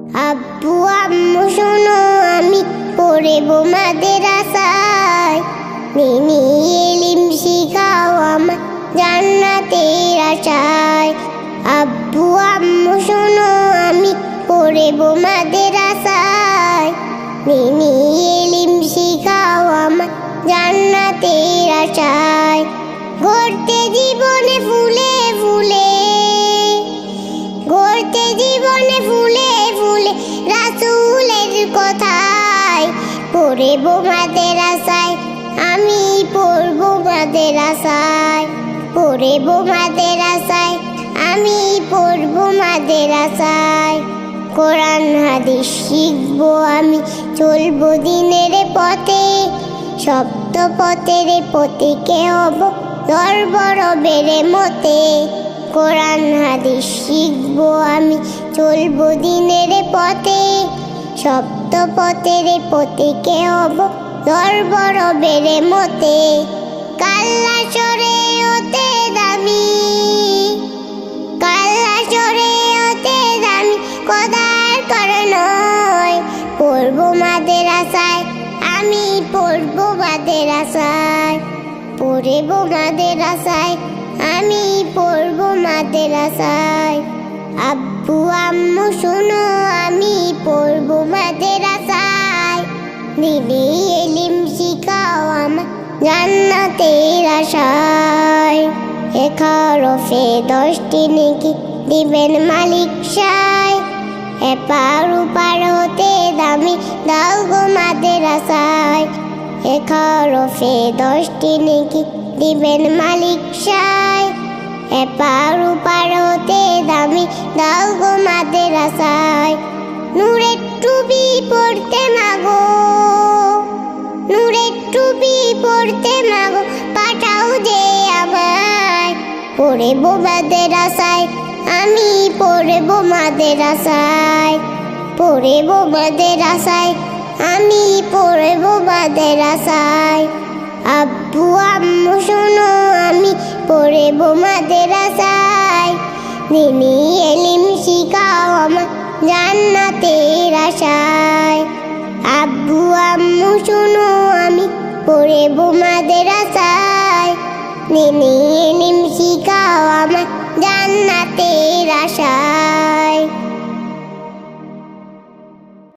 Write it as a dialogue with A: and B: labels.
A: আব্বু আম্মু শোনো আমি পড়ব মাদ্রাসায়, দিনী ইলম শিখাও আমার জান্নাতের আশায়। আব্বু আম্মু শোনো আমি পড়ব মাদ্রাসায়, দিনী ইলম শিখাও আমার জান্নাতের আশায়। গড়তে জীবনে ফুলে ফুলে, গড়তে জীবনে ফুলে ফুলে রাসূলের কথায়। পড়ব মাদ্রাসায় আমি পড়ব মাদ্রাসায়, পড়ব মাদ্রাসায় আমি পড়ব মাদ্রাসায়। কোরআন হাদিস শিখবো আমি, চলবো দিনের পথে, সপ্ত পথের পথিকে হব ধরব রবের মতে। কোরআন হাদিস শিখবো আমি, চলবো দিনের পথে, সপ্ত পথের পথিকে হব ধরব রবের মতে। কাল্লা সরে হতে দামি, কাল্লা সরে হতে দামি খোদার করনয়। পড়ব মাদ্রাসায় আমি পড়ব মাদ্রাসায়, পড়ব মাদ্রাসায় আমি পড়ব মাদ্রাসায়। আব্বু আম্মু শোনো আমি পড়ব মাদ্রাসায়, দিনী ইলম শিখাও আমার জান্নাতের আশায়। 11 হরফে 10টি নেকি দিবেন মালিক সায়, এপার ওপার হতে দামি দাও গো মাদ্রাসায়। 11 হরফে 10টি নেকি দিবেন মালিক সায়, এপার ওপার হতে দামি দাও গো মাদ্রাসায়। নূরের টুপি পড়তে মাগো, নূরের টুপি পড়তে মাগো পাঠাও যে আমায়। পড়ব মাদ্রাসায় আমি পড়ব মাদ্রাসায়, পড়ব মাদ্রাসায় আমি পড়ব মাদ্রাসায়। আব্বু আম্মু শোনো আমি পড়ব মাদ্রাসায়, দিনী ইলম শিখাও আমার জান্নাতের আশায়। আব্বু আম্মু শোনো আমি পড়ব মাদ্রাসায়, দিনী ইলম শিখাও আমার জান্নাতের আশায়।